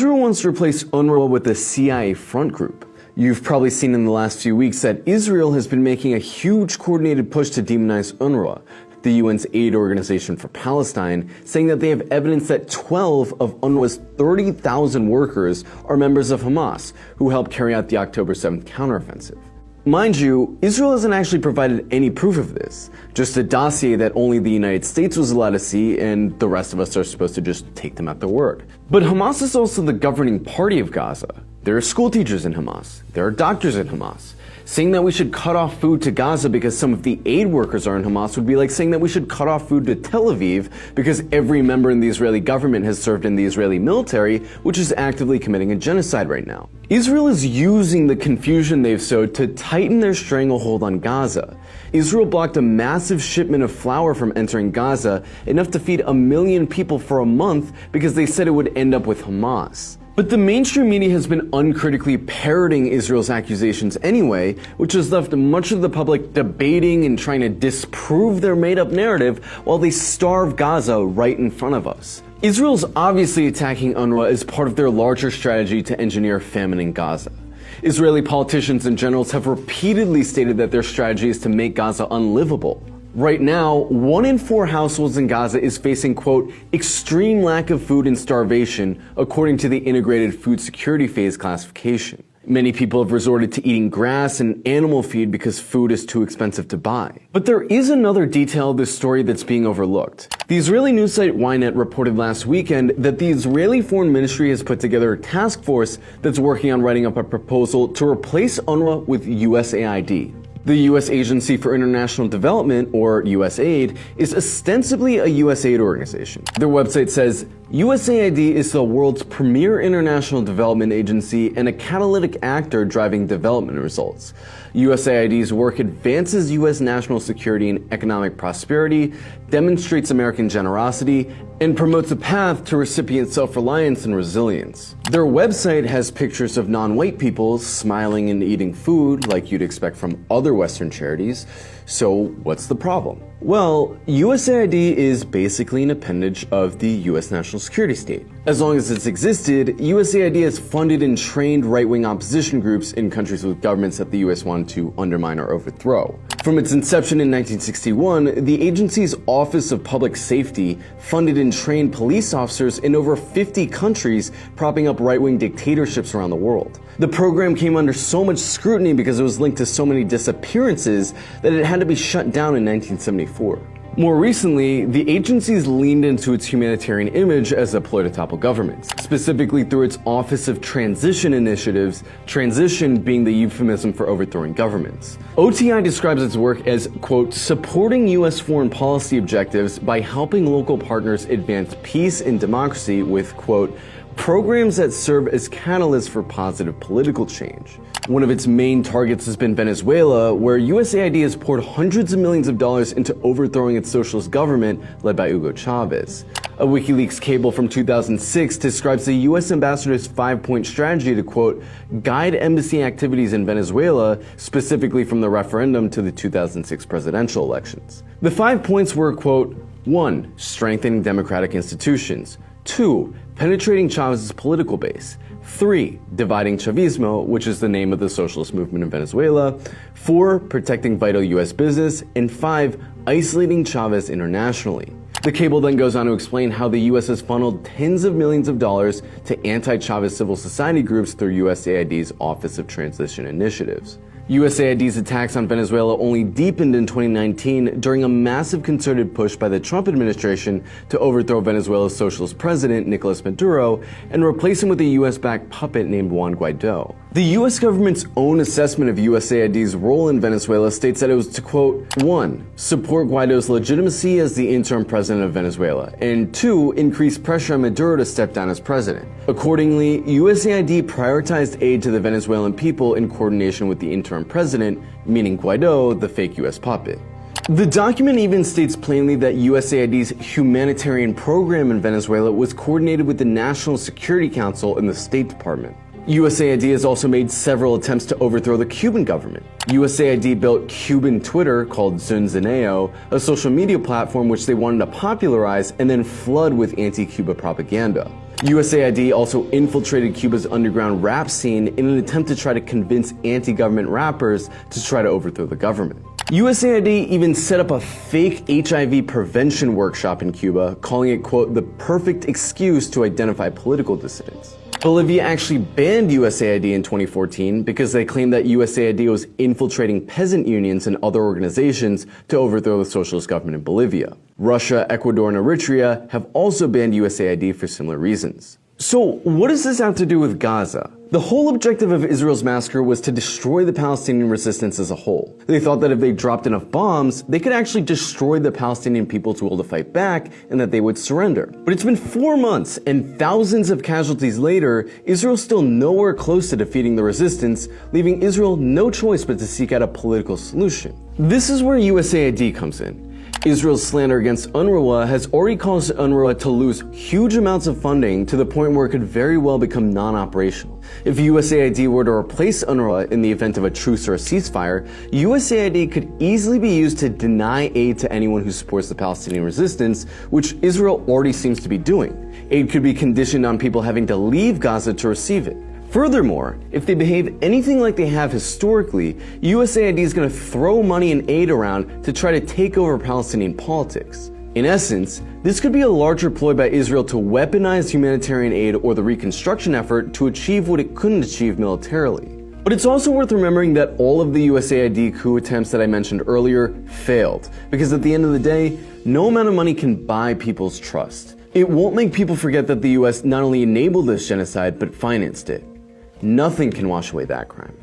Israel wants to replace Unrwa with a CIA front group. You've probably seen in the last few weeks that Israel has been making a huge coordinated push to demonize Unrwa, the UN's aid organization for Palestine, saying that they have evidence that 12 of UNRWA's 30,000 workers are members of Hamas, who helped carry out the October 7th counteroffensive. Mind you, Israel hasn't actually provided any proof of this, just a dossier that only the United States was allowed to see and the rest of us are supposed to just take them at their word. But Hamas is also the governing party of Gaza. There are school teachers in Hamas. There are doctors in Hamas. Saying that we should cut off food to Gaza because some of the aid workers are in Hamas would be like saying that we should cut off food to Tel Aviv because every member in the Israeli government has served in the Israeli military, which is actively committing a genocide right now. Israel is using the confusion they've sowed to tighten their stranglehold on Gaza. Israel blocked a massive shipment of flour from entering Gaza, enough to feed 1 million people for a month because they said it would end up with Hamas. But the mainstream media has been uncritically parroting Israel's accusations anyway, which has left much of the public debating and trying to disprove their made-up narrative while they starve Gaza right in front of us. Israel's obviously attacking Unrwa as part of their larger strategy to engineer famine in Gaza. Israeli politicians and generals have repeatedly stated that their strategy is to make Gaza unlivable. Right now, 1 in 4 households in Gaza is facing, quote, extreme lack of food and starvation, according to the Integrated Food Security Phase classification. Many people have resorted to eating grass and animal feed because food is too expensive to buy. But there is another detail of this story that's being overlooked. The Israeli news site Ynet reported last weekend that the Israeli Foreign Ministry has put together a task force that's working on writing up a proposal to replace UNRWA with USAID. The U.S. Agency for International Development, or USAID, is ostensibly a U.S. aid organization. Their website says, USAID is the world's premier international development agency and a catalytic actor driving development results. USAID's work advances U.S. national security and economic prosperity, demonstrates American generosity, and promotes a path to recipient self-reliance and resilience. Their website has pictures of non-white people smiling and eating food like you'd expect from other Western charities. So what's the problem? Well, USAID is basically an appendage of the U.S. national security state. As long as it's existed, USAID has funded and trained right-wing opposition groups in countries with governments that the U.S. wanted to undermine or overthrow. From its inception in 1961, the agency's Office of Public Safety funded and trained police officers in over 50 countries, propping up right-wing dictatorships around the world. The program came under so much scrutiny because it was linked to so many disappearances that it had to be shut down in 1974. More recently, the agency's leaned into its humanitarian image as a ploy to topple governments, specifically through its Office of Transition Initiatives, transition being the euphemism for overthrowing governments. OTI describes its work as, quote, supporting U.S. foreign policy objectives by helping local partners advance peace and democracy with, quote, programs that serve as catalysts for positive political change. One of its main targets has been Venezuela, where USAID has poured hundreds of millions of dollars into overthrowing its socialist government led by Hugo Chavez. A WikiLeaks cable from 2006 describes the U.S. ambassador's 5-point strategy to, quote, guide embassy activities in Venezuela, specifically from the referendum to the 2006 presidential elections. The 5 points were, quote, 1. Strengthening democratic institutions. 2. Penetrating Chavez's political base. 3. Dividing Chavismo, which is the name of the socialist movement in Venezuela. 4. Protecting vital U.S. business. And 5. Isolating Chavez internationally. The cable then goes on to explain how the U.S. has funneled tens of millions of dollars to anti-Chavez civil society groups through USAID's Office of Transition Initiatives. USAID's attacks on Venezuela only deepened in 2019 during a massive concerted push by the Trump administration to overthrow Venezuela's socialist president, Nicolas Maduro, and replace him with a US-backed puppet named Juan Guaido. The US government's own assessment of USAID's role in Venezuela states that it was to, quote, 1. Support Guaido's legitimacy as the interim president of Venezuela, and 2. Increase pressure on Maduro to step down as president. Accordingly, USAID prioritized aid to the Venezuelan people in coordination with the interim president, meaning Guaido, the fake US puppet. The document even states plainly that USAID's humanitarian program in Venezuela was coordinated with the National Security Council and the State Department. USAID has also made several attempts to overthrow the Cuban government. USAID built Cuban Twitter, called Zunzaneo, a social media platform which they wanted to popularize and then flood with anti-Cuba propaganda. USAID also infiltrated Cuba's underground rap scene in an attempt to try to convince anti-government rappers to try to overthrow the government. USAID even set up a fake HIV prevention workshop in Cuba, calling it, quote, the perfect excuse to identify political dissidents. Bolivia actually banned USAID in 2014 because they claimed that USAID was infiltrating peasant unions and other organizations to overthrow the socialist government in Bolivia. Russia, Ecuador, and Eritrea have also banned USAID for similar reasons. So, what does this have to do with Gaza? The whole objective of Israel's massacre was to destroy the Palestinian resistance as a whole. They thought that if they dropped enough bombs, they could actually destroy the Palestinian people's will to fight back and that they would surrender. But it's been 4 months, and thousands of casualties later, Israel's still nowhere close to defeating the resistance, leaving Israel no choice but to seek out a political solution. This is where USAID comes in. Israel's slander against Unrwa has already caused Unrwa to lose huge amounts of funding to the point where it could very well become non-operational. If USAID were to replace Unrwa in the event of a truce or a ceasefire, USAID could easily be used to deny aid to anyone who supports the Palestinian resistance, which Israel already seems to be doing. Aid could be conditioned on people having to leave Gaza to receive it. Furthermore, if they behave anything like they have historically, USAID is going to throw money and aid around to try to take over Palestinian politics. In essence, this could be a larger ploy by Israel to weaponize humanitarian aid or the reconstruction effort to achieve what it couldn't achieve militarily. But it's also worth remembering that all of the USAID coup attempts that I mentioned earlier failed, because at the end of the day, no amount of money can buy people's trust. It won't make people forget that the US not only enabled this genocide, but financed it. Nothing can wash away that crime.